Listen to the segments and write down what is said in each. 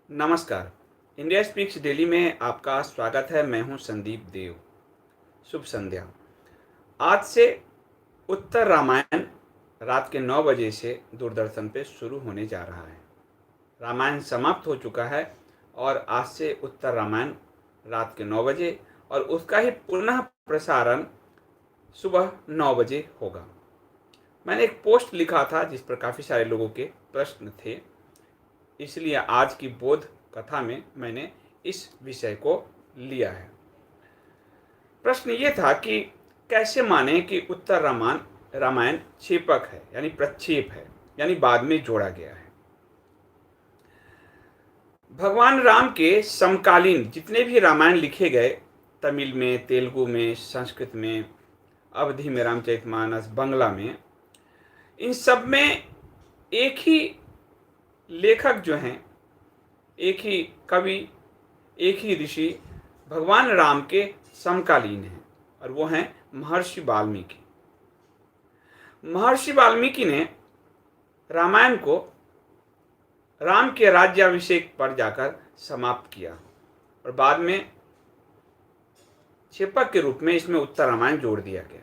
नमस्कार। India speaks daily में आपका स्वागत है। मैं हूं संदीप देव। शुभ संध्या। आज से उत्तर रामायण रात के 9 बजे से दूरदर्शन पे शुरू होने जा रहा है। रामायण समाप्त हो चुका है और आज से उत्तर रामायण रात के 9 बजे और उसका ही पुनः प्रसारण सुबह 9 बजे होगा। मैंने एक पोस्ट लिखा था जिस पर काफ़ी सारे लोगों के प्रश्न थे, इसलिए आज की बोध कथा में मैंने इस विषय को लिया है। प्रश्न ये था कि कैसे माने कि उत्तर रामायण छेपक है, यानी प्रक्षेप है, यानी बाद में जोड़ा गया है। भगवान राम के समकालीन जितने भी रामायण लिखे गए, तमिल में, तेलुगु में, संस्कृत में, अवधी में रामचरितमानस, बंगला में, इन सब में एक ही लेखक जो हैं, एक ही कवि, एक ही ऋषि भगवान राम के समकालीन हैं और वो हैं महर्षि वाल्मीकि। महर्षि वाल्मीकि ने रामायण को राम के राज्याभिषेक पर जाकर समाप्त किया और बाद में छेपक के रूप में इसमें उत्तर रामायण जोड़ दिया गया।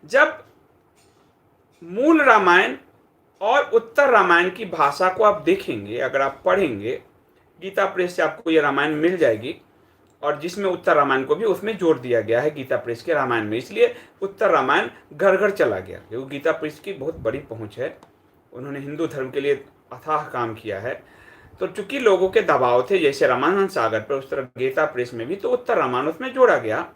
जब मूल रामायण और उत्तर रामायण की भाषा को आप देखेंगे, अगर आप पढ़ेंगे, गीता प्रेस से आपको ये रामायण मिल जाएगी और जिसमें उत्तर रामायण को भी उसमें जोड़ दिया गया है गीता प्रेस के रामायण में। इसलिए उत्तर रामायण घर घर चला गया क्योंकि गीता प्रेस की बहुत बड़ी पहुंच है। उन्होंने हिंदू धर्म के लिए अथाह काम किया है। तो चूंकि लोगों के दबाव थे जैसे रामानंद सागर पर, उस तरह गीता प्रेस में भी तो उत्तर रामायण उसमें जोड़ा गया।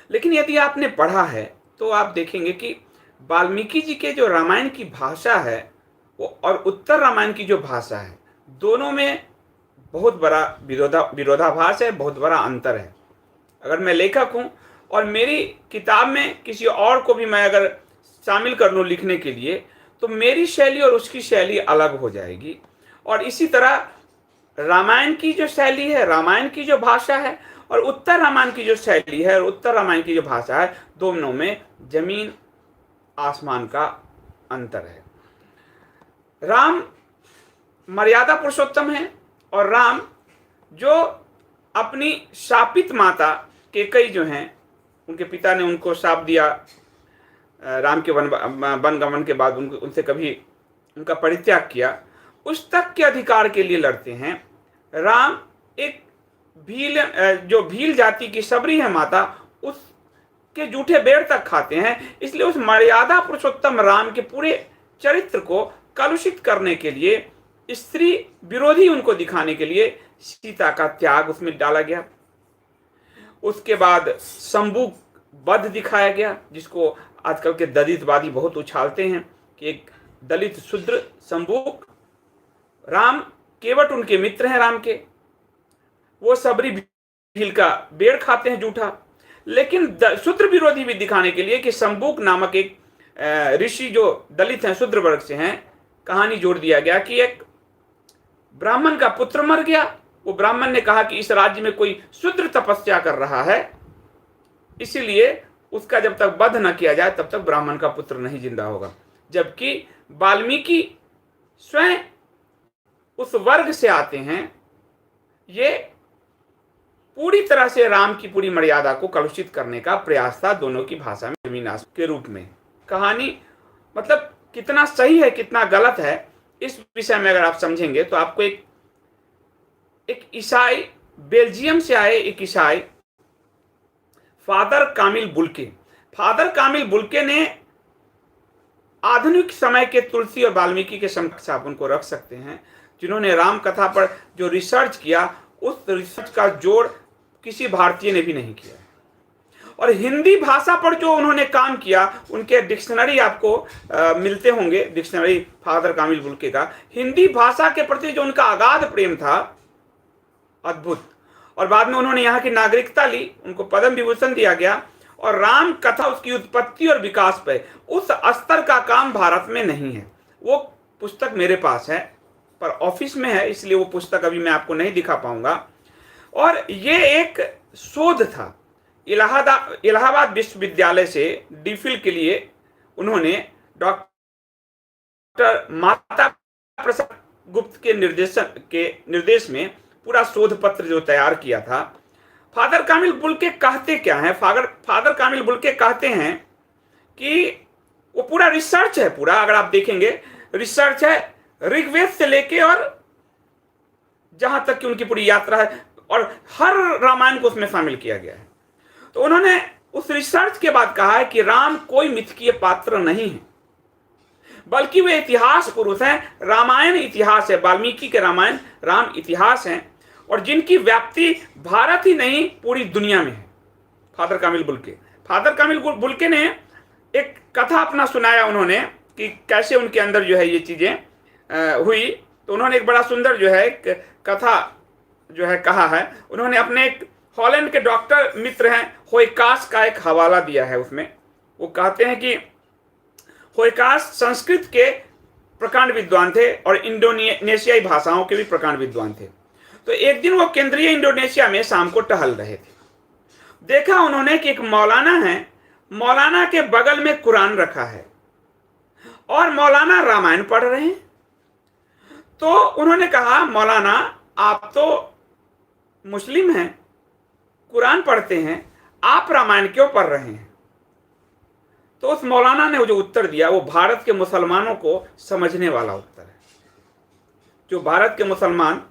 लेकिन यदि आपने पढ़ा है तो आप देखेंगे कि वाल्मीकि जी के जो रामायण की भाषा है वो और उत्तर रामायण की जो भाषा है, दोनों में बहुत बड़ा विरोधाभास है, बहुत बड़ा अंतर है। अगर मैं लेखक हूं और मेरी किताब में किसी और को भी मैं अगर शामिल कर लूं लिखने के लिए, तो मेरी शैली और उसकी शैली अलग हो जाएगी। और इसी तरह रामायण की जो शैली है, रामायण की जो भाषा है और उत्तर रामायण की जो शैली है और उत्तर रामायण की जो भाषा है, दोनों में जमीन आसमान का अंतर है। राम मर्यादा पुरुषोत्तम है और राम जो अपनी शापित माता कैकेयी जो हैं, उनके पिता ने उनको शाप दिया राम के वनगमन के बाद, उनसे कभी उनका परित्याग किया, उस तक के अधिकार के लिए लड़ते हैं। राम एक जो भील जाति की सबरी है माता, उस के जूठे बेर तक खाते हैं। इसलिए उस मर्यादा पुरुषोत्तम राम के पूरे चरित्र को कलुषित करने के लिए, स्त्री विरोधी उनको दिखाने के लिए सीता का त्याग उसमें डाला गया। उसके बाद शंभू वध दिखाया गया, जिसको आजकल के दलितवादी बहुत उछालते हैं कि एक दलित शूद्र शंभू, राम केवट उनके मित्र हैं राम के, वो सबरी भील का बेर खाते हैं जूठा। लेकिन शूद्र विरोधी भी दिखाने के लिए कि शंभूक नामक एक ऋषि जो दलित हैं, शूद्र वर्ग से हैं, कहानी जोड़ दिया गया कि एक ब्राह्मण का पुत्र मर गया। वो ब्राह्मण ने कहा कि इस राज्य में कोई शूद्र तपस्या कर रहा है, इसीलिए उसका जब तक वध न किया जाए तब तक ब्राह्मण का पुत्र नहीं जिंदा होगा। जबकि वाल्मीकि स्वयं उस वर्ग से आते हैं। ये पूरी तरह से राम की पूरी मर्यादा को कलुषित करने का प्रयास था, दोनों की भाषा में जमीन आसमान के रूप में। कहानी मतलब कितना सही है कितना गलत है, इस विषय में अगर आप समझेंगे तो आपको एक ईसाई, बेल्जियम से आए एक ईसाई, फादर कामिल बुल्के ने आधुनिक समय के तुलसी और वाल्मीकि के समकक्ष आप उनको रख सकते हैं, जिन्होंने राम कथा पर जो रिसर्च किया, उस रिसर्च का जोड़ किसी भारतीय ने भी नहीं किया। और हिंदी भाषा पर जो उन्होंने काम किया, उनके डिक्शनरी आपको मिलते होंगे, डिक्शनरी फादर कामिल बुल्के का, हिंदी भाषा के प्रति जो उनका अगाध प्रेम था, अद्भुत। और बाद में उन्होंने यहाँ की नागरिकता ली, उनको पद्म विभूषण दिया गया। और राम कथा, उसकी उत्पत्ति और विकास पे उस स्तर का काम भारत में नहीं है। वो पुस्तक मेरे पास है पर ऑफिस में है, इसलिए वो पुस्तक अभी मैं आपको नहीं दिखा पाऊंगा। और ये एक शोध था, इलाहाबाद विश्वविद्यालय से डीफिल के लिए उन्होंने डॉक्टर माता प्रसाद गुप्त के निर्देश में पूरा शोध पत्र जो तैयार किया था। फादर कामिल बुल्के कहते क्या हैं? फादर कामिल बुल्के कहते हैं कि वो पूरा रिसर्च है, पूरा अगर आप देखेंगे रिसर्च है, ऋग्वेद से लेके और जहां तक कि उनकी पूरी यात्रा है, और हर रामायण को उसमें शामिल किया गया है। तो उन्होंने उस रिसर्च के बाद कहा है कि राम कोई मिथकीय पात्र नहीं है, बल्कि वे इतिहास पुरुष हैं। रामायण इतिहास है, वाल्मीकि के रामायण राम इतिहास हैं, और जिनकी व्याप्ति भारत ही नहीं पूरी दुनिया में है। फादर कामिल बुल्के ने एक कथा अपना सुनाया उन्होंने कि कैसे उनके अंदर जो है ये चीजें हुई। तो उन्होंने एक बड़ा सुंदर जो है एक कथा जो है कहा है। उन्होंने अपने एक हॉलैंड के डॉक्टर मित्र हैं होयकास का एक हवाला दिया है। उसमें वो कहते हैं कि होयकास संस्कृत के प्रकांड विद्वान थे और इंडोनेशियाई भाषाओं के भी प्रकांड विद्वान थे। तो एक दिन वो केंद्रीय इंडोनेशिया में शाम को टहल रहे थे। देखा उन्होंने कि एक मौलाना है, मौलाना के बगल में कुरान रखा है और मौलाना रामायण पढ़ रहे हैं। तो उन्होंने कहा, मौलाना आप तो मुस्लिम हैं, कुरान पढ़ते हैं, आप रामायण क्यों पढ़ रहे हैं? तो उस मौलाना ने जो उत्तर दिया वो भारत के मुसलमानों को समझने वाला उत्तर है। जो भारत के मुसलमान,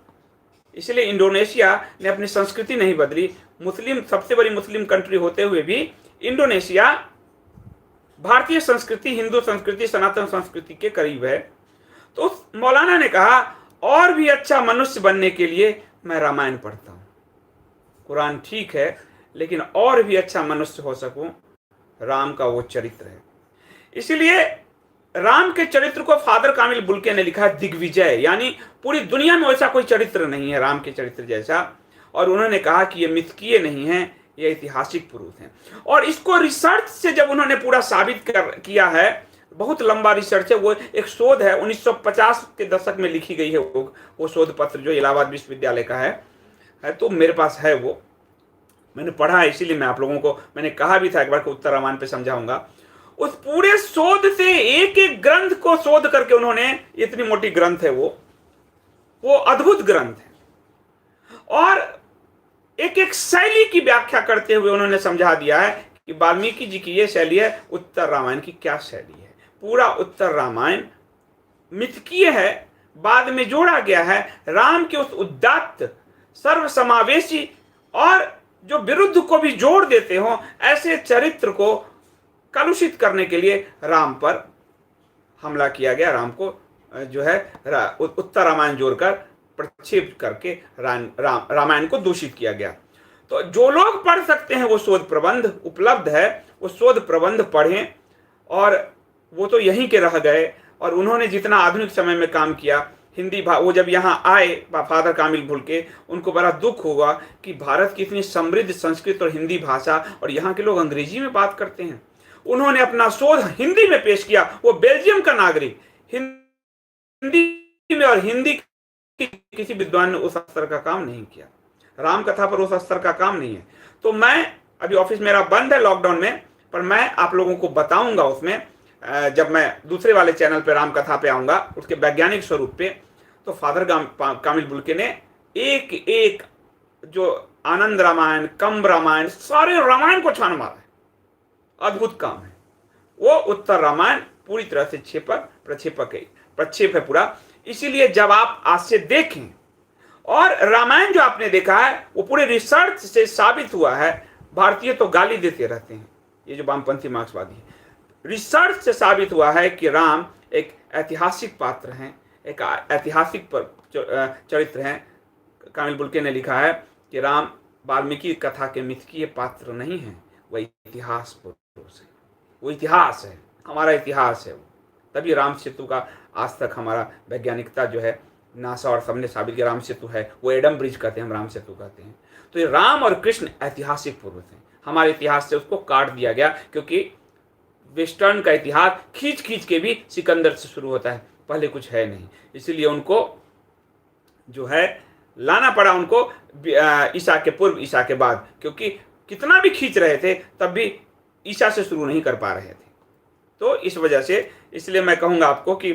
इसलिए इंडोनेशिया ने अपनी संस्कृति नहीं बदली। मुस्लिम, सबसे बड़ी मुस्लिम कंट्री होते हुए भी इंडोनेशिया भारतीय संस्कृति, हिंदू संस्कृति, सनातन संस्कृति के करीब है। तो उस मौलाना ने कहा, और भी अच्छा मनुष्य बनने के लिए मैं रामायण पढ़ता हूं। कुरान ठीक है, लेकिन और भी अच्छा मनुष्य हो सकूं, राम का वो चरित्र है। इसलिए राम के चरित्र को फादर कामिल बुल्के ने लिखा दिग्विजय, यानी पूरी दुनिया में वैसा कोई चरित्र नहीं है राम के चरित्र जैसा। और उन्होंने कहा कि ये मिथकीय नहीं है, ये ऐतिहासिक पुरुष हैं। और इसको रिसर्च से जब उन्होंने पूरा साबित किया है, बहुत लंबा रिसर्च है, वो एक शोध है, 1950 के दशक में लिखी गई है वो शोध पत्र जो इलाहाबाद विश्वविद्यालय का है। तो मेरे पास है, वो मैंने पढ़ा है, इसीलिए मैं आप लोगों को, मैंने कहा भी था एक बार कि उत्तर रामायण पे समझाऊंगा। उस पूरे शोध से एक एक ग्रंथ को शोध करके उन्होंने, इतनी मोटी ग्रंथ है वो अद्भुत ग्रंथ है, और एक एक शैली की व्याख्या करते हुए उन्होंने समझा दिया है कि वाल्मीकि जी की ये शैली है, उत्तर रामायण की क्या शैली है। पूरा उत्तर रामायण मिथकीय है, बाद में जोड़ा गया है राम के उस उदात्त, सर्वसमावेशी और जो विरुद्ध को भी जोड़ देते हो ऐसे चरित्र को कलुषित करने के लिए राम पर हमला किया गया। राम को जो है उत्तर रामायण जोड़कर प्रक्षेप करके रामायण को दूषित किया गया। तो जो लोग पढ़ सकते हैं वो शोध प्रबंध उपलब्ध है, वो शोध प्रबंध पढ़ें। और वो तो यहीं के रह गए, और उन्होंने जितना आधुनिक समय में काम किया, हिंदी वो जब यहाँ आए फादर कामिल बुल्के, उनको बड़ा दुख हुआ कि भारत की इतनी समृद्ध संस्कृत और हिंदी भाषा, और यहाँ के लोग अंग्रेजी में बात करते हैं। उन्होंने अपना शोध हिंदी में पेश किया। वो बेल्जियम का नागरिक, हिंदी में, और हिंदी किसी विद्वान ने उस स्तर का काम नहीं किया। राम कथा पर उस स्तर का काम नहीं है। तो मैं अभी ऑफिस मेरा बंद है लॉकडाउन में, पर मैं आप लोगों को बताऊंगा उसमें, जब मैं दूसरे वाले चैनल पे राम कथा पे आऊंगा उसके वैज्ञानिक स्वरूप पे। तो फादर कामिल बुल्के ने एक एक जो आनंद रामायण, कंब रामायण, सारे रामायण को छान मारा है। अद्भुत काम है वो। उत्तर रामायण पूरी तरह से प्रक्षेप है पूरा। इसीलिए जब आप आज से देखें, और रामायण जो आपने देखा है वो पूरे रिसर्च से साबित हुआ है। भारतीय तो गाली देते रहते हैं, ये जो वामपंथी मार्क्सवादी है, रिसर्च से साबित हुआ है कि राम एक ऐतिहासिक पात्र हैं, एक ऐतिहासिक चरित्र हैं। कामिल बुल्के ने लिखा है कि राम वाल्मीकि कथा के मिथकीय पात्र नहीं है, वह इतिहास पुरुष है, वो इतिहास है, हमारा इतिहास है वो। तभी राम सेतु का आज तक हमारा वैज्ञानिकता जो है, नासा और सबने साबित किया राम सेतु है, वो एडम ब्रिज कहते हैं, हम राम सेतु कहते हैं। तो ये राम और कृष्ण ऐतिहासिक पुरुष हैं। हमारे इतिहास से उसको काट दिया गया, क्योंकि वेस्टर्न का इतिहास खींच खींच के भी सिकंदर से शुरू होता है, पहले कुछ है नहीं। इसीलिए उनको जो है लाना पड़ा, उनको ईसा के पूर्व, ईसा के बाद, क्योंकि कितना भी खींच रहे थे तब भी ईसा से शुरू नहीं कर पा रहे थे। तो इस वजह से, इसलिए मैं कहूँगा आपको कि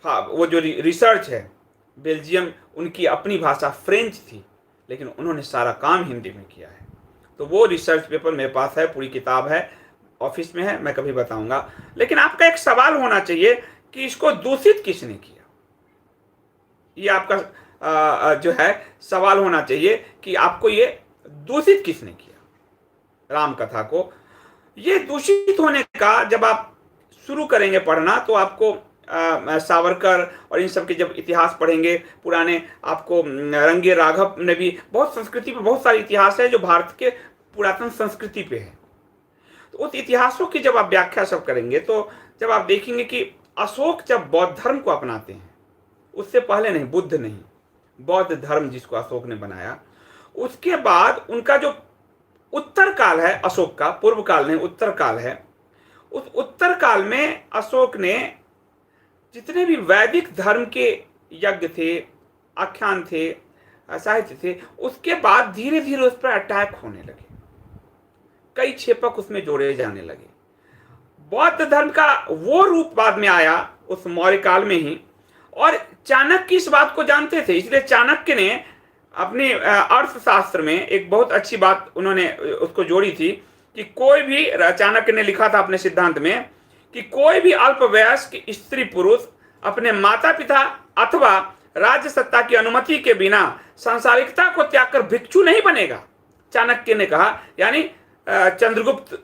वो जो रिसर्च है, बेल्जियम उनकी अपनी भाषा फ्रेंच थी, लेकिन उन्होंने सारा काम हिंदी में किया है। तो वो रिसर्च पेपर मेरे पास है, पूरी किताब है, ऑफिस में है, मैं कभी बताऊंगा। लेकिन आपका एक सवाल होना चाहिए कि इसको दूषित किसने किया। ये आपका जो है सवाल होना चाहिए कि आपको ये दूषित किसने किया राम कथा को। ये दूषित होने का जब आप शुरू करेंगे पढ़ना, तो आपको सावरकर और इन सब के जब इतिहास पढ़ेंगे पुराने, आपको रंगे राघव ने भी बहुत संस्कृति पे बहुत सारे इतिहास है जो भारत के पुरातन संस्कृति पे है। तो उस इतिहासों की जब आप व्याख्या सब करेंगे, तो जब आप देखेंगे कि अशोक जब बौद्ध धर्म को अपनाते हैं, उससे पहले नहीं, बुद्ध नहीं, बौद्ध धर्म जिसको अशोक ने बनाया, उसके बाद उनका जो उत्तर काल है अशोक का, पूर्व काल नहीं उत्तर काल है, उस उत्तर काल में अशोक ने जितने भी वैदिक धर्म के यज्ञ थे, आख्यान थे, साहित्य थे, उसके बाद धीरे धीरे उस पर अटैक होने लगे, कई छेपक उसमें जोड़े जाने लगे। बौद्ध धर्म का वो रूप बाद में आया उस मौर्य काल में ही, और चाणक्य इस बात को जानते थे, इसलिए चाणक्य ने अपने अर्थशास्त्र में एक बहुत अच्छी बात उन्होंने उसको जोड़ी थी कि कोई भी, चाणक्य ने लिखा था अपने सिद्धांत में कि कोई भी अल्पवयस्क स्त्री पुरुष अपने माता पिता अथवा राज्य सत्ता की अनुमति के बिना सांसारिकता को त्याग कर भिक्षु नहीं बनेगा। चाणक्य ने कहा, यानी चंद्रगुप्त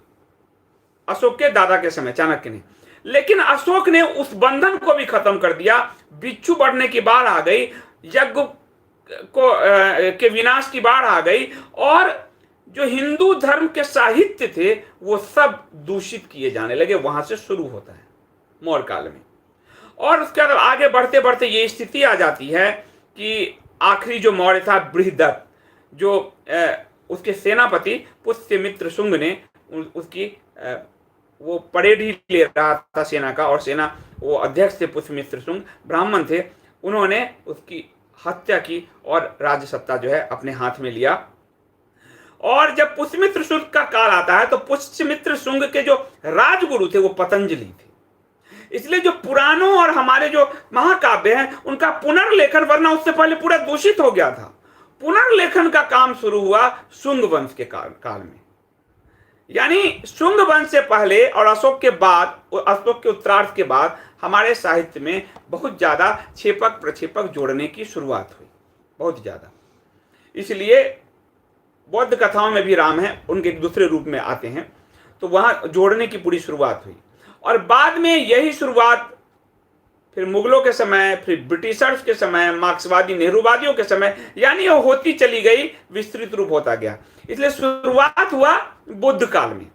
अशोक के दादा के समय चाणक्य ने। लेकिन अशोक ने उस बंधन को भी खत्म कर दिया, भिक्षु बढ़ने की बाढ़ आ गई, यज्ञ को के विनाश की बाढ़ आ गई, और जो हिंदू धर्म के साहित्य थे वो सब दूषित किए जाने लगे। वहां से शुरू होता है मौर्य काल में, और उसके बाद आगे बढ़ते बढ़ते ये स्थिति आ जाती है कि आखिरी जो मौर्य था बृहदत्त, जो उसके सेनापति पुष्यमित्र शुंग ने उसकी वो परेड ही ले रहा था सेना का, और सेना वो अध्यक्ष थे पुष्यमित्र शुंग, ब्राह्मण थे, उन्होंने उसकी हत्या की और राज्य सत्ता जो है अपने हाथ में लिया। और जब पुष्यमित्र शुंग का काल आता है, तो पुष्यमित्र शुंग के जो राजगुरु थे वो पतंजलि थे। इसलिए जो पुराणों और हमारे जो महाकाव्य हैं उनका पुनर्लेखन, वरना उससे पहले पूरा दूषित हो गया था, पुनर्लेखन का काम शुरू हुआ शुंग वंश के काल में। यानी शुंग वंश से पहले और अशोक के बाद, अशोक के उत्तरार्ध के बाद हमारे साहित्य में बहुत ज्यादा छेपक प्रक्षेपक जोड़ने की शुरुआत हुई, बहुत ज्यादा। इसलिए बौद्ध कथाओं में भी राम है, उनके एक दूसरे रूप में आते हैं, तो वहां जोड़ने की पूरी शुरुआत हुई। और बाद में यही शुरुआत फिर मुगलों के समय, फिर ब्रिटिशर्स के समय, मार्क्सवादी नेहरूवादियों के समय, यानी वो होती चली गई, विस्तृत रूप होता गया। इसलिए शुरुआत हुआ बुद्ध काल में,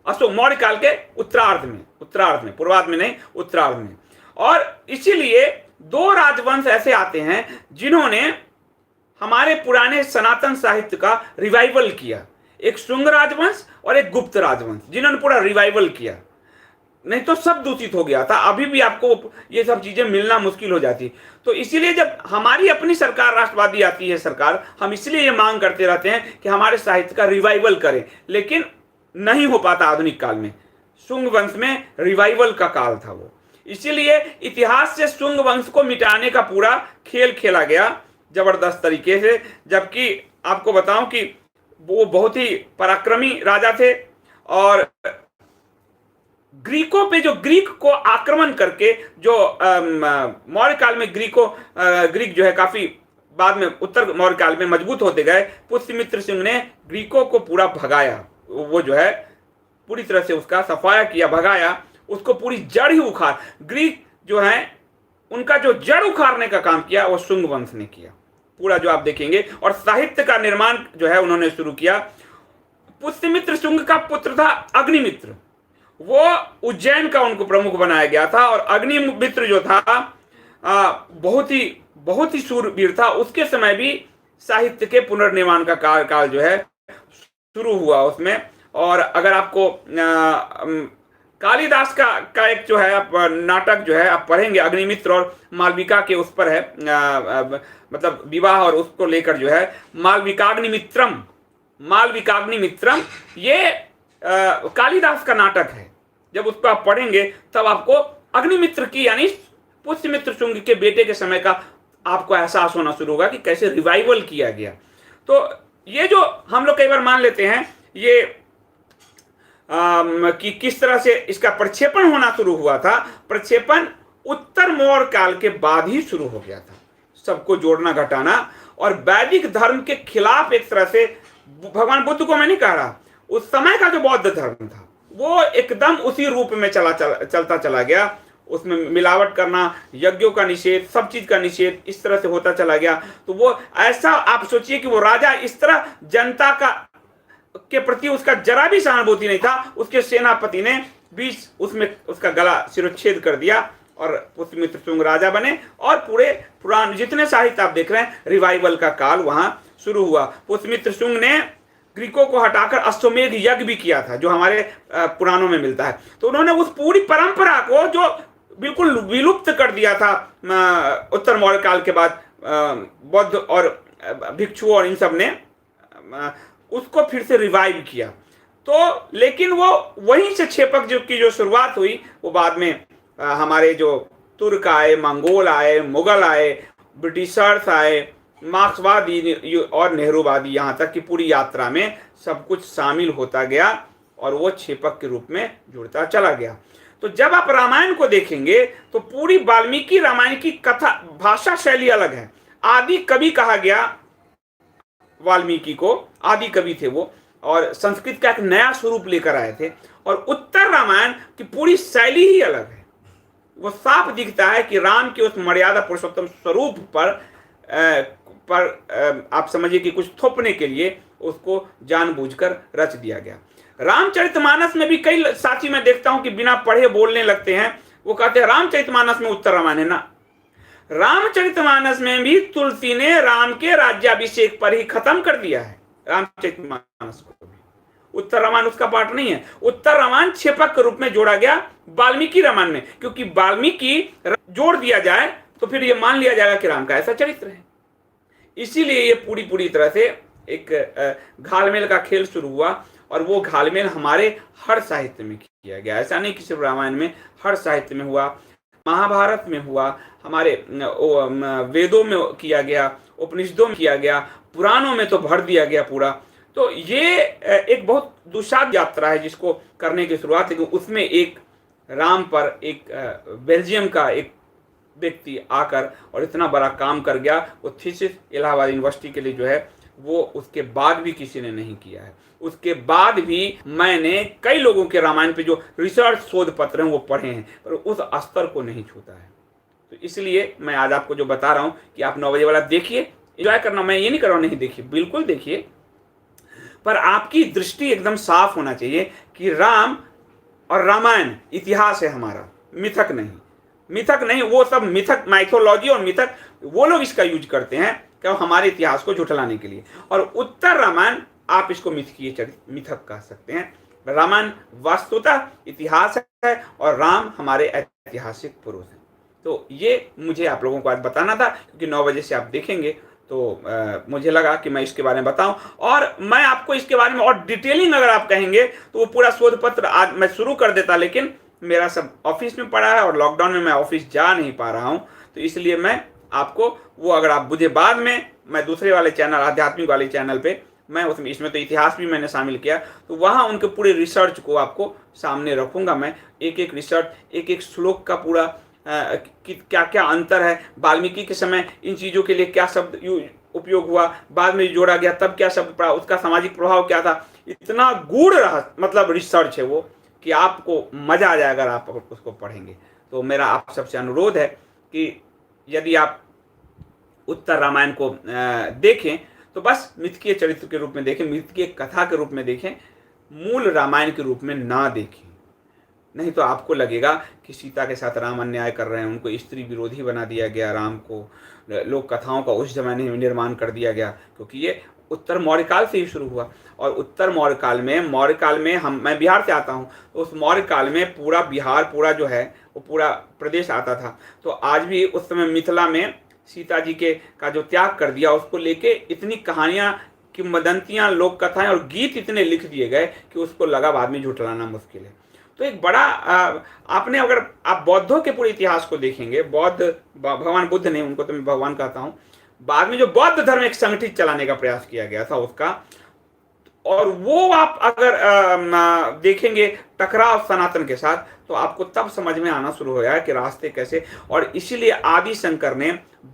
अशोक मौर्य काल के उत्तरार्ध में, पूर्वार्ध में नहीं, उत्तरार्ध में। और इसीलिए दो राजवंश ऐसे आते हैं जिन्होंने हमारे पुराने सनातन साहित्य का रिवाइवल किया, एक शुंग राजवंश और एक गुप्त राजवंश, जिन्होंने पूरा रिवाइवल किया। नहीं तो सब दूषित हो गया था, अभी भी आपको ये सब चीजें मिलना मुश्किल हो जाती। तो इसीलिए जब हमारी अपनी सरकार राष्ट्रवादी आती है सरकार, हम इसलिए ये मांग करते रहते हैं कि हमारे साहित्य का रिवाइवल करें, लेकिन नहीं हो पाता आधुनिक काल में। शुंग वंश में रिवाइवल का काल था वो, इसीलिए इतिहास से शुंग वंश को मिटाने का पूरा खेल खेला गया जबरदस्त तरीके से। जबकि आपको बताऊं कि वो बहुत ही पराक्रमी राजा थे, और ग्रीकों पे, जो ग्रीक को आक्रमण करके, जो मौर्य काल में ग्रीक जो है काफी बाद में उत्तर मौर्य काल में मजबूत होते गए, पुष्यमित्र सिंह ने ग्रीकों को पूरा भगाया, वो जो है पूरी तरह से उसका सफाया किया, भगाया, उसको पूरी जड़ ही उखाड़, ग्रीक जो है उनका जो जड़ उखाड़ने का काम किया वो शुंग वंश ने किया पूरा, जो आप देखेंगे। और साहित्य का निर्माण जो है उन्होंने शुरू किया। पुष्यमित्र शुंग का पुत्र था अग्निमित्र, वो उज्जैन का उनको प्रमुख बनाया गया था, और अग्निमित्र जो था बहुत ही शूरवीर था। उसके समय भी साहित्य के पुनर्निर्माण का काल जो है शुरू हुआ उसमें। और अगर आपको कालिदास का एक जो है आप नाटक जो है आप पढ़ेंगे, अग्निमित्र और मालविका के उस पर है, मतलब विवाह और उसको लेकर जो है मालविकाग्निमित्रम, ये कालिदास का नाटक है। जब उसको आप पढ़ेंगे तब आपको अग्निमित्र की, यानी पुष्यमित्र शुंग के बेटे के समय का आपको एहसास होना शुरू होगा कि कैसे रिवाइवल किया गया। तो ये जो हम लोग कई बार मान लेते हैं ये कि किस तरह से इसका प्रक्षेपण होना शुरू हुआ था, प्रक्षेपण उत्तर मौर्य काल के बाद ही शुरू हो गया था। सबको जोड़ना घटाना और वैदिक धर्म के खिलाफ एक तरह से, भगवान बुद्ध को मैं नहीं कह रहा, उस समय का जो बौद्ध धर्म था वो एकदम उसी रूप में चलता चला गया। उसमें मिलावट करना, यज्ञों का निषेध, सब चीज का निषेध इस तरह से होता चला गया। तो वो ऐसा, आप सोचिए कि वो राजा इस तरह जनता का के प्रति उसका जरा भी सहानुभूति नहीं था, उसके सेनापति ने भी उसमें उसका गला शिरोच्छेद कर दिया और पुष्यमित्र शुंग राजा बने। और पूरे पुराण जितने साहित्य आप देख रहे हैं, रिवाइवल का काल वहां शुरू हुआ। पुष्यमित्र शुंग ने ग्रीकों को हटाकर अश्वमेध यज्ञ भी किया था, जो हमारे पुराणों में मिलता है। तो उन्होंने उस पूरी परंपरा को जो बिल्कुल विलुप्त कर दिया था उत्तर मौर्य काल के बाद बौद्ध और भिक्षु और इन सब ने उसको फिर से रिवाइव किया। तो लेकिन वो वहीं से छेपक की जो शुरुआत हुई, वो बाद में हमारे जो तुर्क आए, मंगोल आए, मुगल आए, ब्रिटिशर्स आए, मार्क्सवादी और नेहरूवादी, यहाँ तक कि पूरी यात्रा में सब कुछ शामिल होता गया और वो छेपक के रूप में जुड़ता चला गया। तो जब आप रामायण को देखेंगे तो पूरी वाल्मीकि रामायण की कथा, भाषा शैली अलग है। आदि कवि कहा गया वाल्मीकि को, आदि कवि थे वो, और संस्कृत का एक नया स्वरूप लेकर आए थे। और उत्तर रामायण की पूरी शैली ही अलग है। वो साफ दिखता है कि राम के उस मर्यादा पुरुषोत्तम स्वरूप पर आप समझिए कि कुछ थोपने के लिए उसको जानबूझकर रच दिया गया। रामचरितमानस में भी कई साथी मैं देखता हूं कि बिना पढ़े बोलने लगते हैं। वो कहते हैं रामचरितमानस में उत्तर रामायण है ना। रामचरितमानस में भी तुलसी ने राम के राज्याभिषेक पर ही खत्म कर दिया है रामचरितमानस को भी। उत्तर रामायण उसका पार्ट नहीं है। उत्तर रामायण छेपक के रूप में जोड़ा गया वाल्मीकि रामायण में, क्योंकि वाल्मीकि जोड़ दिया जाए तो फिर ये मान लिया जाएगा कि राम का ऐसा चरित्र है। इसीलिए ये पूरी तरह से एक घालमेल का खेल शुरू हुआ। और वो घालमेल हमारे हर साहित्य में किया गया। ऐसा नहीं कि सिर्फ रामायण में, हर साहित्य में हुआ, महाभारत में हुआ, हमारे वेदों में किया गया, उपनिषदों में किया गया, पुराणों में तो भर दिया गया पूरा। तो ये एक बहुत दुस्साध यात्रा है जिसको करने की शुरुआत है। उसमें एक राम पर एक बेल्जियम का एक व्यक्ति आकर और इतना बड़ा काम कर गया। वो थीसिस इलाहाबाद यूनिवर्सिटी के लिए जो है वो उसके बाद भी किसी ने नहीं किया है। उसके बाद भी मैंने कई लोगों के रामायण पे जो रिसर्च शोध पत्र हैं वो पढ़े हैं, पर उस स्तर को नहीं छूता है। तो इसलिए मैं आज आपको जो बता रहा हूं कि आप 9 बजे वाला देखिए, एंजॉय करना। मैं ये नहीं कर रहा हूं नहीं देखिए, बिल्कुल देखिए, पर आपकी दृष्टि एकदम साफ होना चाहिए कि राम और रामायण इतिहास है हमारा, मिथक नहीं। मिथक नहीं, वो सब मिथक, माइथोलॉजी और मिथक वो लोग इसका यूज करते हैं कि हमारे इतिहास को झुठलाने के लिए। और उत्तर रामायण आप इसको मिथक कह सकते हैं। रामायण वास्तुतः इतिहास है और राम हमारे ऐतिहासिक पुरुष हैं। तो ये मुझे आप लोगों को आज बताना था, क्योंकि 9 बजे से आप देखेंगे तो मुझे लगा कि मैं इसके बारे में बताऊं। और मैं आपको इसके बारे में और डिटेलिंग अगर आप कहेंगे तो वो पूरा शोध पत्र आज मैं शुरू कर देता, लेकिन मेरा सब ऑफिस में पड़ा है और लॉकडाउन में मैं ऑफिस जा नहीं पा रहा हूं। तो इसलिए मैं आपको वो, अगर आप मुझे बाद में, मैं दूसरे वाले चैनल, आध्यात्मिक वाले चैनल पे, मैं उसमें, इसमें तो इतिहास भी मैंने शामिल किया, तो वहाँ उनके पूरे रिसर्च को आपको सामने रखूंगा। मैं एक एक रिसर्च, एक एक श्लोक का पूरा क्या क्या अंतर है, वाल्मीकि के समय इन चीज़ों के लिए क्या शब्द उपयोग हुआ, बाद में जोड़ा गया तब क्या शब्द पड़ा, उसका सामाजिक प्रभाव क्या था। इतना गूढ़ रहा मतलब रिसर्च है वो कि आपको मजा आ जाएगा अगर आप उसको पढ़ेंगे। तो मेरा आप सबसे अनुरोध है कि यदि आप उत्तर रामायण को देखें तो बस मिथकीय चरित्र के रूप में देखें, मिथकीय कथा के रूप में देखें, मूल रामायण के रूप में ना देखें। नहीं तो आपको लगेगा कि सीता के साथ राम अन्याय कर रहे हैं, उनको स्त्री विरोधी बना दिया गया, राम को लोक कथाओं का उस जमाने में निर्माण कर दिया गया, क्योंकि ये उत्तर मौर्य काल से ही शुरू हुआ। और उत्तर मौर्य काल में मैं बिहार से आता हूँ, तो उस मौर्य काल में पूरा बिहार, पूरा जो है वो पूरा प्रदेश आता था। तो आज भी उस समय मिथिला में सीता जी का जो त्याग कर दिया, उसको लेके इतनी कहानियाँ, किंवदंतियाँ, लोक कथाएं और गीत इतने लिख दिए गए कि उसको लगा बाद में झुठलाना मुश्किल है। तो एक बड़ा आपने अगर आप बौद्धों के पूरे इतिहास को देखेंगे, भगवान बुद्ध ने, उनको तो मैं भगवान कहता हूं, बाद में जो बौद्ध धर्म एक संगठित चलाने का प्रयास किया गया था उसका, और वो आप अगर देखेंगे टकराव सनातन के साथ, तो आपको तब समझ में आना शुरू हो गया कि रास्ते कैसे। और इसीलिए आदि शंकर ने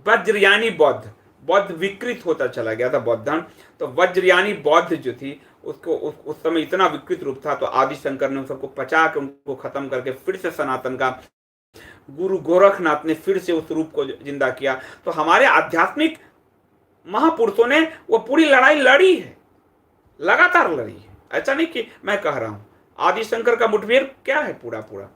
वज्रयानी बौद्ध विकृत होता चला गया था बौद्ध धर्म, तो वज्रयानी बौद्ध जो थी उसको उस समय इतना विकृत रूप था, तो आदि शंकर ने उन सबको पचा के उनको खत्म करके फिर से सनातन का गुरु गोरखनाथ ने फिर से उस रूप को जिंदा किया। तो हमारे आध्यात्मिक महापुरुषों ने वो पूरी लड़ाई लड़ी है, लगातार लड़ी है। ऐसा नहीं कि मैं कह रहा हूं, आदि शंकर का मुठभेड़ क्या है, पूरा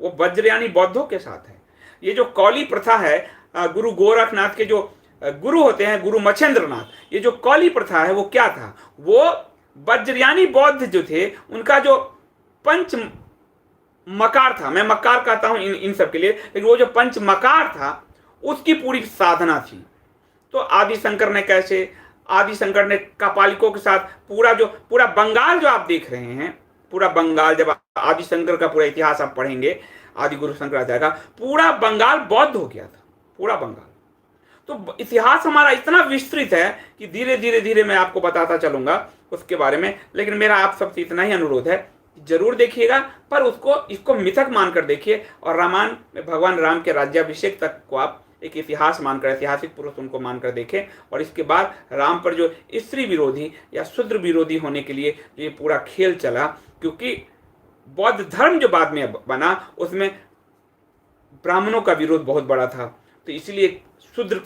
वो वज्रयानी बौद्धों के साथ है। ये जो कौली प्रथा है, गुरु गोरखनाथ के जो गुरु होते हैं, गुरु मच्छेंद्रनाथ, ये जो कौली प्रथा है वो क्या था, वो वज्रयानी बौद्ध जो थे उनका जो पंच मकार था, मैं मकार कहता हूं इन सब के लिए, लेकिन वो जो पंच मकार था उसकी पूरी साधना थी। तो आदि शंकर ने कैसे, आदि शंकर ने कापालिकों के साथ पूरा बंगाल जो आप देख रहे हैं, पूरा बंगाल, जब आदि शंकर का पूरा इतिहास आप पढ़ेंगे, आदि गुरु शंकराचार्य का, पूरा बंगाल बौद्ध हो गया था, पूरा बंगाल। तो इतिहास हमारा इतना विस्तृत है कि धीरे धीरे मैं आपको बताता चलूंगा उसके बारे में। लेकिन मेरा आप सबसे इतना ही अनुरोध है, जरूर देखिएगा, पर इसको मिथक मानकर देखिए, और रामायण में भगवान राम के राज्याभिषेक तक को आप एक इतिहास मानकर, ऐतिहासिक पुरुष उनको मानकर देखें। और इसके बाद राम पर जो स्त्री विरोधी या शूद्र विरोधी होने के लिए ये पूरा खेल चला, क्योंकि बौद्ध धर्म जो बाद में बना उसमें ब्राह्मणों का विरोध बहुत बड़ा था, तो इसलिए शूद्र,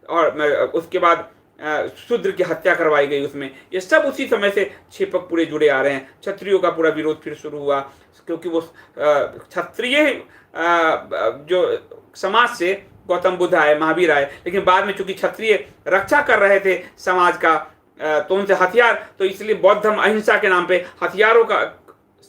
और उसके बाद शूद्र की हत्या करवाई गई उसमें। ये सब उसी समय से छेपक पूरे जुड़े आ रहे हैं। क्षत्रियों का पूरा विरोध फिर शुरू हुआ, क्योंकि वो क्षत्रिय जो समाज से गौतम बुद्ध आए, महावीर आए, लेकिन बाद में चूंकि क्षत्रिय रक्षा कर रहे थे समाज का, तो उनसे हथियार, तो इसलिए बौद्ध धर्म अहिंसा के नाम पे हथियारों का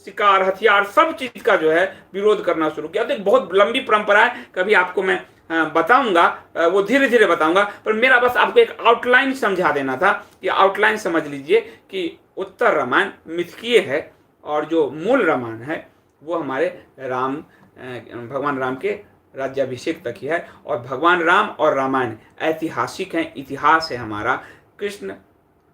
शिकार, हथियार, सब चीज का जो है विरोध करना शुरू किया। तो एक बहुत लंबी परंपरा है, कभी आपको मैं बताऊंगा, वो धीरे धीरे बताऊंगा, पर मेरा बस आपको एक आउटलाइन समझा देना था। ये आउटलाइन समझ लीजिए कि उत्तर रामायण मिथकीय है, और जो मूल रामायण है वो हमारे भगवान राम के राज्याभिषेक तक ही है। और भगवान राम और रामायण ऐतिहासिक हैं, इतिहास है हमारा। कृष्ण,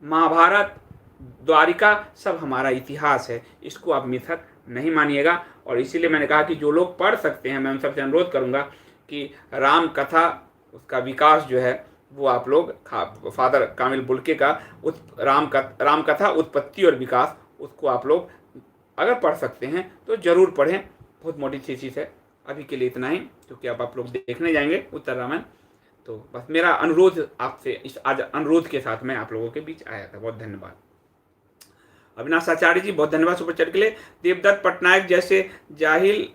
महाभारत, द्वारिका सब हमारा इतिहास है, इसको आप मिथक नहीं मानिएगा। और इसीलिए मैंने कहा कि जो लोग पढ़ सकते हैं, मैं उन सबसे अनुरोध करूंगा कि राम कथा, उसका विकास जो है वो आप लोग फादर कामिल बुल्के का राम कथा उत्पत्ति और विकास, उसको आप लोग अगर पढ़ सकते हैं तो जरूर पढ़ें। बहुत मोटी थीसिस है। अभी के लिए इतना ही, क्योंकि अब आप लोग देखने जाएंगे उत्तर रामायण। तो बस मेरा अनुरोध आपसे, इस आज अनुरोध के साथ मैं आप लोगों के बीच आया था। बहुत धन्यवाद। अविनाश आचार्य जी, बहुत धन्यवाद सुपर चैट के लिए। देवदत्त पटनायक जैसे जाहिल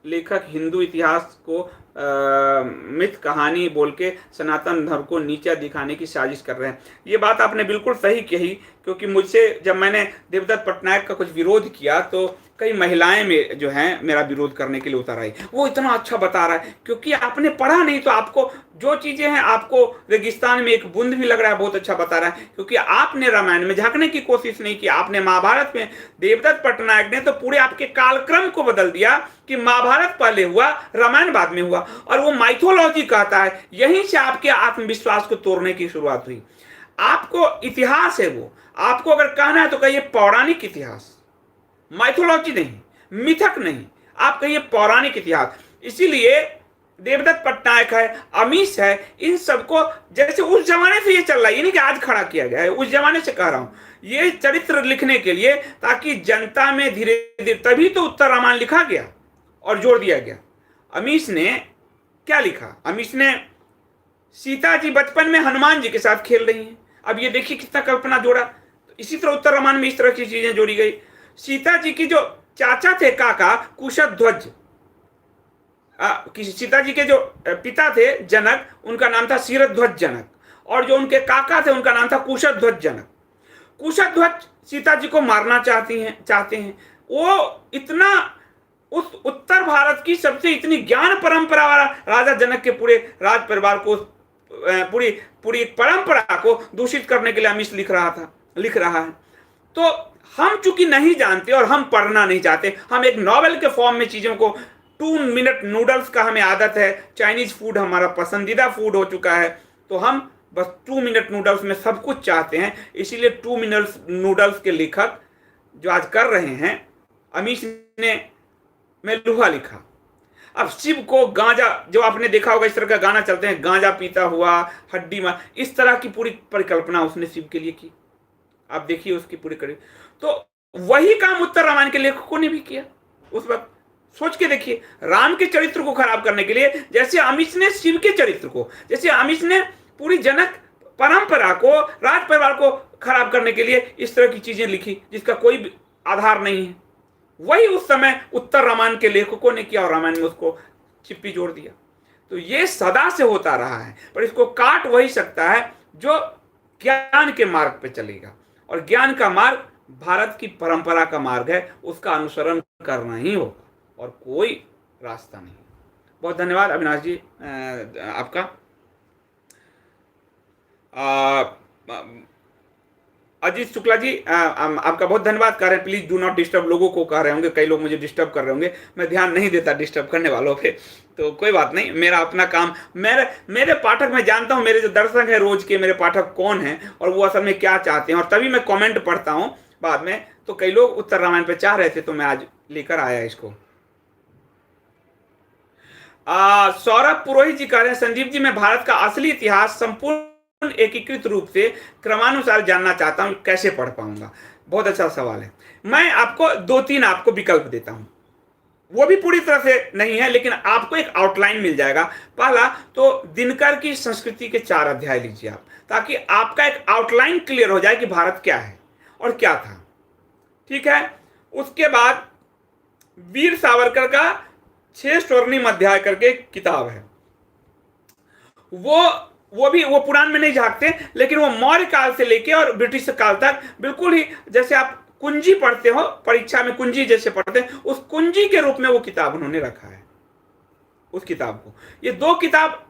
लेखक हिंदू इतिहास को मिथ कहानी बोल के सनातन धर्म को नीचा दिखाने की साजिश कर रहे हैं। ये बात आपने बिल्कुल सही कही, क्योंकि मुझसे जब मैंने देवदत्त पटनायक का कुछ विरोध किया तो कई महिलाएं में जो हैं मेरा विरोध करने के लिए उतर आई। वो इतना अच्छा बता रहा है, क्योंकि आपने पढ़ा नहीं, तो आपको जो चीजें हैं, आपको रेगिस्तान में एक बूंद भी लग रहा है, बहुत अच्छा बता रहा है, क्योंकि आपने रामायण में झांकने की कोशिश नहीं की। आपने महाभारत में, देवदत्त पटनायक ने तो पूरे आपके कालक्रम को बदल दिया कि महाभारत पहले हुआ, रामायण बाद में हुआ, और वो माइथोलॉजी कहता है। यहीं से आपके आत्मविश्वास को तोड़ने की शुरुआत हुई। आपको इतिहास है वो, आपको अगर कहना है तो कहिए पौराणिक इतिहास, माइथोलॉजी नहीं, मिथक नहीं, आप कहिए पौराणिक इतिहास। इसीलिए देवदत्त पटनायक है, अमीश है, इन सबको जैसे उस जमाने से ये चल रहा है, ये नहीं कि आज खड़ा किया गया है, उस जमाने से कह रहा हूं, ये चरित्र लिखने के लिए, ताकि जनता में धीरे धीरे, तभी तो उत्तर रामायण लिखा गया और जोड़ दिया गया। अमीश ने क्या लिखा? अमीश ने सीता जी बचपन में हनुमान जी के साथ खेल रही हैं। अब ये देखिए कितना कल्पना जोड़ा। तो इसी तरह उत्तर रामायण में इस तरह की चीजें जोड़ी गई। सीता जी की जो चाचा थे, काका कुशध्वज, सीता जी के जो पिता थे जनक, उनका नाम था शीरध्वज जनक, और जो उनके काका थे उनका नाम था कुशध्वज जनक। कुशध्वज सीता जी को मारना चाहते हैं। वो इतना, उस उत्तर भारत की सबसे इतनी ज्ञान परंपरा वाला राजा जनक के पूरे राज परिवार को, पूरी परंपरा को दूषित करने के लिए अमीश लिख रहा है। तो हम चूंकि नहीं जानते और हम पढ़ना नहीं चाहते, हम एक नॉवेल के फॉर्म में चीजों को, 2 मिनट नूडल्स का हमें आदत है, चाइनीज फूड हमारा पसंदीदा फूड हो चुका है, तो हम बस 2 मिनट नूडल्स में सब कुछ चाहते हैं। इसीलिए 2 मिनट नूडल्स के लेखक जो आज कर रहे हैं, अमीश ने में लोहा लिखा। अब शिव को गांजा, जो आपने देखा होगा इस तरह का गाना चलते हैं, गांजा पीता हुआ हड्डी मार, इस तरह की पूरी परिकल्पना उसने शिव के लिए की। आप देखिए उसकी पूरी कड़ी। तो वही काम उत्तर रामायण के लेखकों ने भी किया उस वक्त। सोच के देखिए, राम के चरित्र को खराब करने के लिए, जैसे अमीश ने शिव के चरित्र को, जैसे अमीश ने पूरी जनक परंपरा को, राज परिवार को खराब करने के लिए इस तरह की चीजें लिखी जिसका कोई आधार नहीं है, वही उस समय उत्तर रामायण के लेखकों ने किया और रामायण में उसको चिप्पी जोड़ दिया। तो ये सदा से होता रहा है, पर इसको काट वही सकता है जो ज्ञान के मार्ग पे चलेगा, और ज्ञान का मार्ग भारत की परंपरा का मार्ग है, उसका अनुसरण करना ही होगा और कोई रास्ता नहीं। बहुत धन्यवाद अविनाश जी आपका। अजीत शुक्ला जी आपका बहुत धन्यवाद। कह रहे हैं प्लीज डू नॉट डिस्टर्ब, लोगों को कह रहे होंगे, कई लोग मुझे डिस्टर्ब कर रहे होंगे, मैं ध्यान नहीं देता डिस्टर्ब करने वालों पे, तो कोई बात नहीं, मेरा अपना काम, मेरे पाठक, मैं जानता हूं मेरे जो दर्शक हैं रोज के, मेरे पाठक कौन हैं और वो असल में क्या चाहते हैं, और तभी मैं कमेंट पढ़ता हूं बाद में। तो कई लोग उत्तर रामायण पे चाह रहे थे, तो मैं आज लेकर आया इसको। सौरभ पुरोहित जी कह रहे हैं संजीव जी, मैं भारत का असली इतिहास संपूर्ण एकीकृत रूप से क्रमानुसार जानना चाहता हूं, कैसे पढ़ पाऊंगा? बहुत अच्छा सवाल है। मैं आपको 2-3 आपको विकल्प देता हूं, वो भी पूरी तरह से नहीं है, लेकिन आपको एक आउटलाइन मिल जाएगा। पहला तो दिनकर की संस्कृति के 4 अध्याय लीजिए आप, ताकि आपका एक आउटलाइन क्लियर हो जाए कि भारत क्या है और क्या था। ठीक है, उसके बाद वीर सावरकर का 6 स्वर्णिम अध्याय करके किताब है, वो पुराण में नहीं झांकते, लेकिन वो मौर्य काल से लेके और ब्रिटिश काल तक बिल्कुल ही, जैसे आप कुंजी पढ़ते हो परीक्षा में, कुंजी जैसे पढ़ते हैं, उस कुंजी के रूप में वो किताब उन्होंने रखा है उस किताब को। ये 2 किताब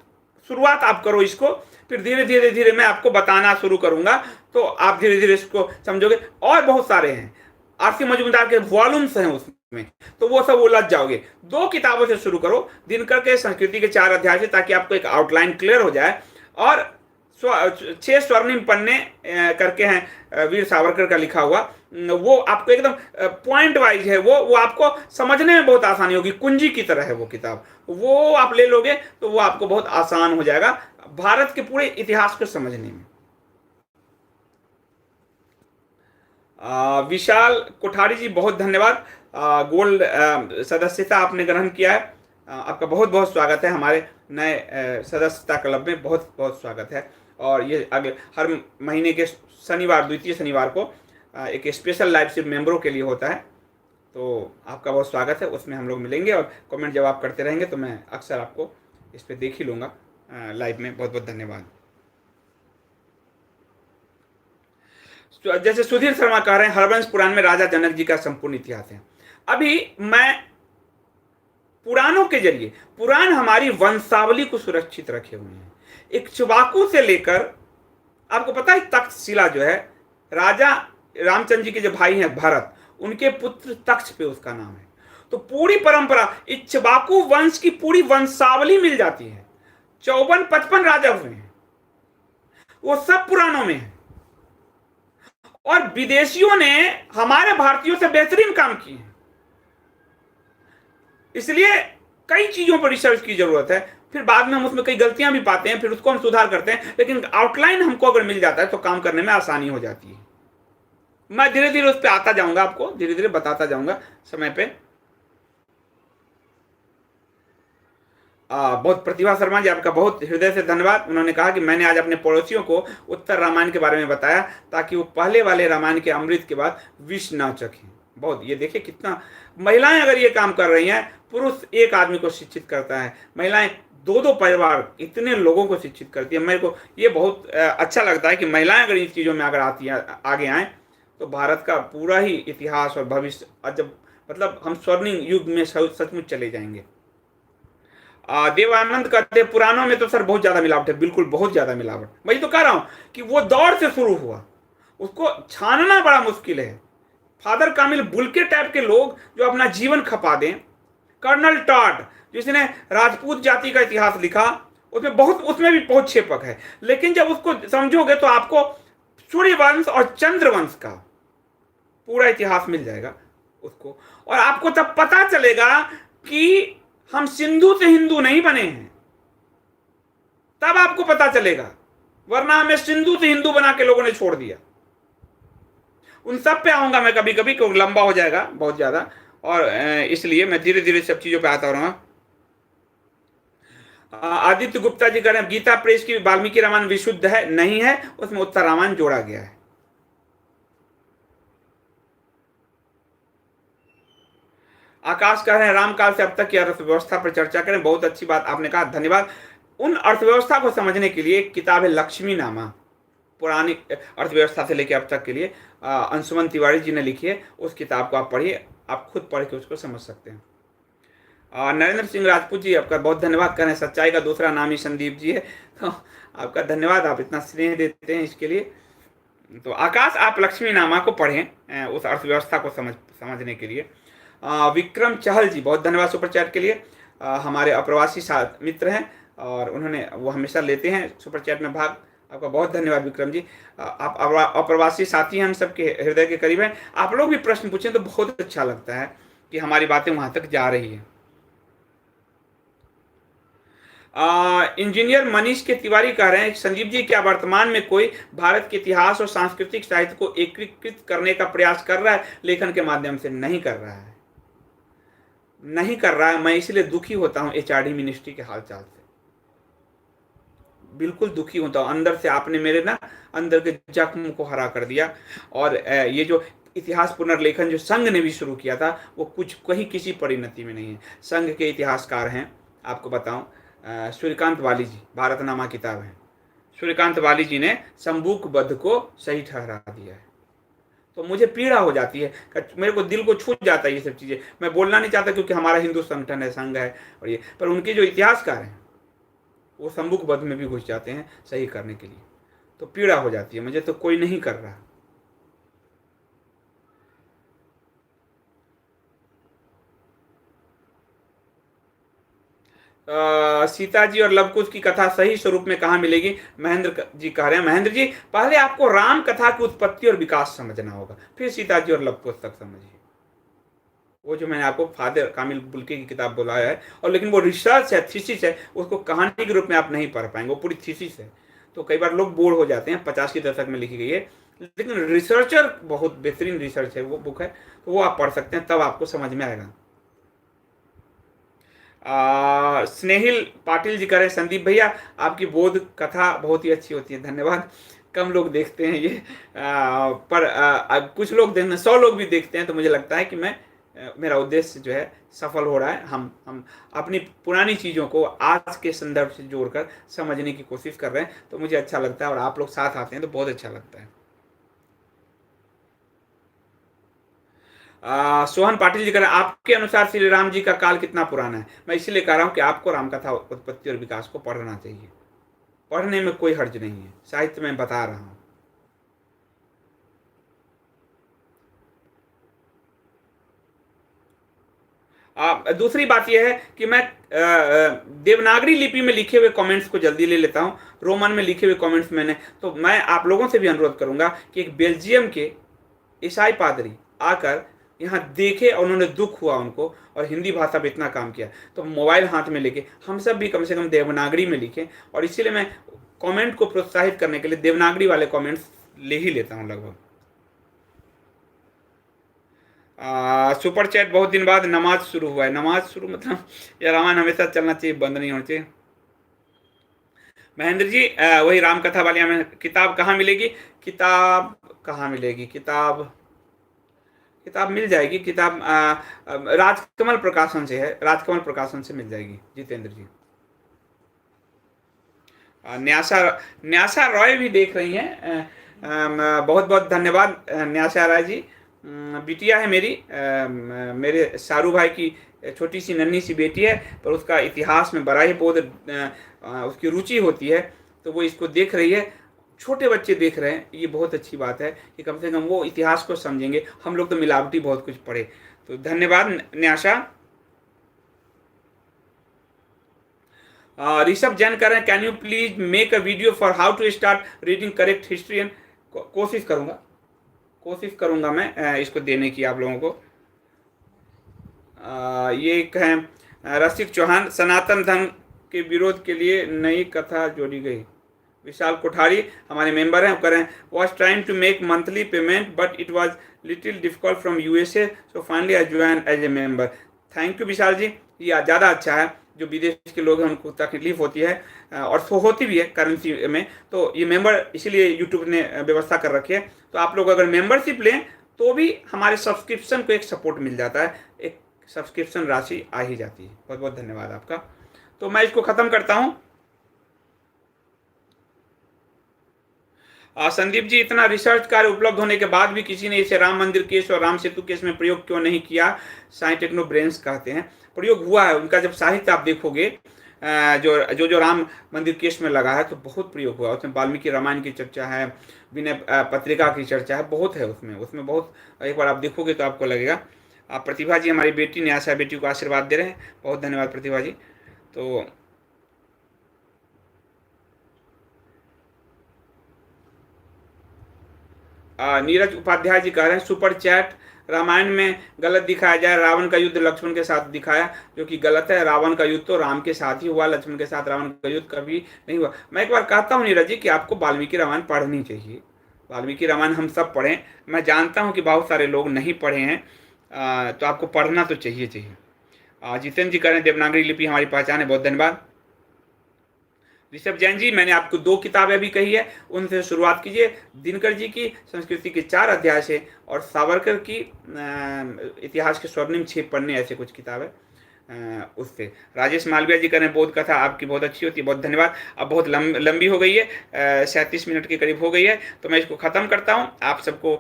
शुरुआत आप करो इसको, फिर धीरे धीरे धीरे मैं आपको बताना शुरू करूंगा, तो आप धीरे धीरे इसको समझोगे। और बहुत सारे हैं, आरसी मजूमदार के वॉल्यूम्स हैं उसमें, तो वो सब उलझ जाओगे। 2 किताबों से शुरू करो, दिनकर के संस्कृति के 4 अध्याय से, ताकि आपको एक आउटलाइन क्लियर हो जाए। और 6 स्वर्णिम पन्ने करके हैं वीर सावरकर का लिखा हुआ, वो आपको एकदम पॉइंट वाइज है, वो आपको समझने में बहुत आसानी होगी, कुंजी की तरह है वो किताब, वो आप ले लोगे तो वो आपको बहुत आसान हो जाएगा भारत के पूरे इतिहास को समझने में। विशाल कोठारी जी बहुत धन्यवाद, गोल्ड सदस्यता आपने ग्रहण किया है, आपका बहुत बहुत स्वागत है हमारे नए सदस्यता क्लब में, बहुत बहुत स्वागत है। और ये अगले हर महीने के शनिवार, द्वितीय शनिवार को एक स्पेशल लाइव सिर्फ मेंबरों के लिए होता है, तो आपका बहुत स्वागत है, उसमें हम लोग मिलेंगे और कमेंट जब आप करते रहेंगे तो मैं अक्सर आपको इस पर देख ही लूँगा लाइव में। बहुत बहुत धन्यवाद। जैसे सुधीर शर्मा कह रहे हैं हरवंश पुराण में राजा जनक जी का संपूर्ण इतिहास है। अभी मैं पुराणों के जरिए, पुराण हमारी वंशावली को सुरक्षित रखे हुए हैं, इक्ष्वाकु से लेकर, आपको पता है तक्षशिला जो है, राजा रामचंद्र जी के जो भाई हैं भरत, उनके पुत्र तक्ष पे उसका नाम है। तो पूरी परंपरा इक्ष्वाकु वंश की पूरी वंशावली मिल जाती है। 54-55 राजा हुए हैं, वो सब पुराणों में है, और विदेशियों ने हमारे भारतीयों से बेहतरीन काम किए हैं। इसलिए कई चीजों पर रिसर्च की जरूरत है, फिर बाद में हम उसमें कई गलतियां भी पाते हैं, फिर उसको हम सुधार करते हैं, लेकिन आउटलाइन हमको अगर मिल जाता है तो काम करने में आसानी हो जाती है। मैं धीरे धीरे उस पर आता जाऊंगा, आपको धीरे धीरे बताता जाऊंगा समय पे। बहुत प्रतिभा शर्मा जी आपका बहुत हृदय से धन्यवाद। उन्होंने कहा कि मैंने आज अपने पड़ोसियों को उत्तर रामायण के बारे में बताया ताकि वो पहले वाले रामायण के अमृत के बाद विष ना चखें। बहुत, ये देखिए कितना, महिलाएं अगर ये काम कर रही हैं, पुरुष एक आदमी को शिक्षित करता है, महिलाएं 2-2 परिवार, इतने लोगों को शिक्षित करती है। मेरे को ये बहुत अच्छा लगता है कि महिलाएं अगर इन चीज़ों में अगर आती हैं, आगे आएँ, तो भारत का पूरा ही इतिहास और भविष्य, जब मतलब हम स्वर्णिम युग में सचमुच चले जाएंगे। देवानंद कहते हैं पुराणों में तो सर बहुत ज्यादा मिलावट है। बिल्कुल बहुत ज्यादा मिलावट, वही तो कह रहा हूं कि वो दौर से शुरू हुआ, उसको छानना बड़ा मुश्किल है। फादर कामिल बुल्के टाइप के लोग जो अपना जीवन खपा दें। कर्नल टॉड जिसने राजपूत जाति का इतिहास लिखा, उसमें भी बहुत छेपक है, लेकिन जब उसको समझोगे तो आपको सूर्यवंश और चंद्रवंश का पूरा इतिहास मिल जाएगा उसको, और आपको तब पता चलेगा कि हम सिंधु से हिंदू नहीं बने हैं। तब आपको पता चलेगा, वरना हमें सिंधु से हिंदू बना के लोगों ने छोड़ दिया। उन सब पे आऊंगा मैं कभी कभी, क्योंकि लंबा हो जाएगा बहुत ज्यादा, और इसलिए मैं धीरे धीरे सब चीजों पे आता रहूंगा। आदित्य गुप्ता जी कह रहे हैं गीता प्रेस की वाल्मीकि रामायण विशुद्ध है, नहीं है, उसमें उत्तर रामायण जोड़ा गया है। आकाश कह रहे हैं रामकाल से अब तक की अर्थव्यवस्था पर चर्चा करें। बहुत अच्छी बात आपने कहा, धन्यवाद। उन अर्थव्यवस्था को समझने के लिए एक किताब है लक्ष्मीनामा, पुरानी अर्थव्यवस्था से लेकर अब तक के लिए अंशुमन तिवारी जी ने लिखी है। उस किताब को आप पढ़िए, आप खुद पढ़ के उसको समझ सकते हैं। नरेंद्र सिंह राजपूत जी आपका बहुत धन्यवाद, करें सच्चाई का दूसरा नाम ही संदीप जी है, तो आपका धन्यवाद, आप इतना स्नेह देते हैं इसके लिए। तो आकाश आप लक्ष्मीनामा को पढ़ें उस अर्थव्यवस्था को समझने के लिए। विक्रम चहल जी बहुत धन्यवाद सुपर चैट के लिए। हमारे अप्रवासी मित्र हैं और वो हमेशा लेते हैं सुपर चैट में भाग। आपका बहुत धन्यवाद विक्रम जी। आप अप्रवासी साथी हैं, हम सबके हृदय के करीब हैं। आप लोग भी प्रश्न पूछें तो बहुत अच्छा लगता है कि हमारी बातें वहां तक जा रही है। इंजीनियर मनीष के तिवारी कह रहे हैं संजीव जी क्या वर्तमान में कोई भारत के इतिहास और सांस्कृतिक साहित्य को एकीकृत करने का प्रयास कर रहा है? लेखन के माध्यम से नहीं कर रहा है, नहीं कर रहा है। मैं इसलिए दुखी होता हूं एचआरडी मिनिस्ट्री के हालचाल से, बिल्कुल दुखी होता हूं अंदर से। आपने मेरे ना अंदर के जख्म को हरा कर दिया। और ये जो इतिहास पुनर्लेखन जो संघ ने भी शुरू किया था वो कुछ कहीं किसी परिणति में नहीं है। संघ के इतिहासकार हैं, आपको बताऊं, सूर्यकांत वाली जी, भारतनामा किताब है, सूर्यकांत वाली जी ने शंबुक बध को सही ठहरा दिया है। तो मुझे पीड़ा हो जाती है, मेरे को दिल को छू जाता है ये सब चीज़ें। मैं बोलना नहीं चाहता क्योंकि हमारा हिंदू संगठन है, संघ है और ये, पर उनके जो इतिहासकार हैं वो शंबुक बध में भी घुस जाते हैं सही करने के लिए। तो पीड़ा हो जाती है मुझे, तो कोई नहीं कर रहा। सीता जी और लवकुश की कथा सही स्वरूप में कहाँ मिलेगी? महेंद्र जी कह रहे हैं। महेंद्र जी पहले आपको राम कथा की उत्पत्ति और विकास समझना होगा, फिर सीता जी और लवकुश तक समझिए। वो जो मैंने आपको फादर कामिल बुल्के की किताब बुलाया है, और लेकिन वो रिसर्च है, थीसिस है, उसको कहानी के रूप में आप नहीं पढ़ पाएंगे, वो पूरी थीसिस है। तो कई बार लोग बोर हो जाते हैं, 50 के दशक में लिखी गई है, लेकिन रिसर्चर बहुत बेहतरीन रिसर्च है, वो बुक है, तो वो आप पढ़ सकते हैं, तब आपको समझ में आएगा। स्नेहिल पाटिल जी करें संदीप भैया आपकी बोध कथा बहुत ही अच्छी होती है, धन्यवाद। कम लोग देखते हैं ये, पर कुछ लोग देखते, 100 लोग भी देखते हैं, तो मुझे लगता है कि मेरा उद्देश्य जो है सफल हो रहा है। हम अपनी पुरानी चीज़ों को आज के संदर्भ से जोड़कर समझने की कोशिश कर रहे हैं, तो मुझे अच्छा लगता है, और आप लोग साथ आते हैं तो बहुत अच्छा लगता है। सोहन पाटिल जी कह रहे हैं आपके अनुसार श्री राम जी का काल कितना पुराना है? मैं इसलिए कह रहा हूं कि आपको रामकथा उत्पत्ति और विकास को पढ़ना चाहिए, पढ़ने में कोई हर्ज नहीं है, साहित्य में बता रहा हूं। दूसरी बात यह है कि मैं देवनागरी लिपि में लिखे हुए कमेंट्स को जल्दी ले लेता हूं, रोमन में लिखे हुए कमेंट्स मैंने, तो मैं आप लोगों से भी अनुरोध करूंगा कि एक बेल्जियम के ईसाई पादरी आकर यहाँ देखे और उन्होंने दुख हुआ उनको, और हिंदी भाषा पे इतना काम किया, तो मोबाइल हाथ में लेके हम सब भी कम से कम देवनागरी में लिखें। और इसीलिए मैं कमेंट को प्रोत्साहित करने के लिए देवनागरी वाले कमेंट्स ले ही लेता हूँ लगभग। सुपर चैट बहुत दिन बाद नमाज शुरू हुआ है। नमाज शुरू मतलब यह रामायण हमेशा चलना चाहिए, बंद नहीं होना चाहिए। महेंद्र जी वही रामकथा वाली हमें किताब कहाँ मिलेगी? किताब कहाँ मिलेगी? किताब मिल जाएगी, किताब राजकमल प्रकाशन से है, राजकमल प्रकाशन से मिल जाएगी जितेंद्र जी। न्यासा रॉय भी देख रही हैं, बहुत बहुत धन्यवाद न्यासा राय जी। बिटिया है मेरी, मेरे सारू भाई की छोटी सी नन्ही सी बेटी है, पर उसका इतिहास में बड़ा ही बहुत उसकी रुचि होती है, तो वो इसको देख रही है। छोटे बच्चे देख रहे हैं, ये बहुत अच्छी बात है कि कम से कम वो इतिहास को समझेंगे। हम लोग तो मिलावटी बहुत कुछ पढ़े। तो धन्यवाद न्याशा। ऋषभ जैन कर रहे हैं, can you please make a video for how to start reading correct history and. कोशिश करूंगा मैं इसको देने की आप लोगों को। ये एक है रसिक चौहान, सनातन धर्म के विरोध के लिए नई कथा जोड़ी गई। विशाल कोठारी हमारे मेंबर हैं, वो कह रहे हैं was trying to make monthly payment but it was little difficult from USA so finally I join as a member. Thank you Vishal ji, ये ज़्यादा अच्छा है। जो विदेश के लोग हैं उनको तकलीफ होती है और सो होती भी है करेंसी में, तो ये मेंबर इसीलिए यूट्यूब ने व्यवस्था कर रखी है। तो आप लोग अगर मेंबरशिप लें तो भी हमारे सब्सक्रिप्शन को एक सपोर्ट मिल जाता है, एक सब्सक्रिप्शन राशि आ ही जाती है। बहुत बहुत धन्यवाद आपका। तो मैं इसको ख़त्म करता हूँ। संदीप जी, इतना रिसर्च कार्य उपलब्ध होने के बाद भी किसी ने इसे राम मंदिर केस और राम सेतु केस में प्रयोग क्यों नहीं किया? साई टेक्नो ब्रेन्स कहते हैं प्रयोग हुआ है उनका। जब साहित्य आप देखोगे जो राम मंदिर केस में लगा है तो बहुत प्रयोग हुआ। उसमें वाल्मीकि रामायण की चर्चा है, विनय पत्रिका की चर्चा है, बहुत है उसमें बहुत। एक बार आप देखोगे तो आपको लगेगा। आप प्रतिभा जी हमारी बेटी न्यासा बेटी को आशीर्वाद दे रहे हैं, बहुत धन्यवाद प्रतिभा जी। तो नीरज उपाध्याय जी कह रहे हैं सुपर चैट, रामायण में गलत दिखाया जाए, रावण का युद्ध लक्ष्मण के साथ दिखाया जो कि गलत है। रावण का युद्ध तो राम के साथ ही हुआ, लक्ष्मण के साथ रावण का युद्ध कभी नहीं हुआ। मैं एक बार कहता हूँ नीरज जी कि आपको वाल्मीकि रामायण पढ़नी चाहिए। वाल्मीकि रामायण हम सब पढ़ें, मैं जानता हूँ कि बहुत सारे लोग नहीं पढ़े हैं, तो आपको पढ़ना तो चाहिए। जितेंद्र जी कह रहे हैं देवनागरी लिपि हमारी पहचान है, बहुत धन्यवाद। ऋषभ जैन जी, मैंने आपको 2 किताबें अभी कही है, उनसे शुरुआत कीजिए। दिनकर जी की संस्कृति के 4 अध्याय से और सावरकर की इतिहास के स्वर्णिम 6 पन्ने, ऐसे कुछ किताबें उससे। राजेश मालविया जी कह रहे हैं बौद्ध कथा आपकी बहुत अच्छी होती है, बहुत धन्यवाद। अब बहुत लंबी हो गई है, 37 मिनट के करीब हो गई है, तो मैं इसको ख़त्म करता हूँ। आप सबको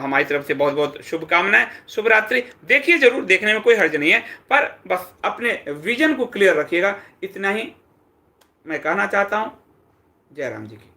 हमारी तरफ से बहुत बहुत शुभकामनाएं, शुभ रात्रि। देखिए जरूर, देखने में कोई हर्ज नहीं है, पर बस अपने विजन को क्लियर रखिएगा, इतना ही मैं कहना चाहता हूँ। जय राम जी की।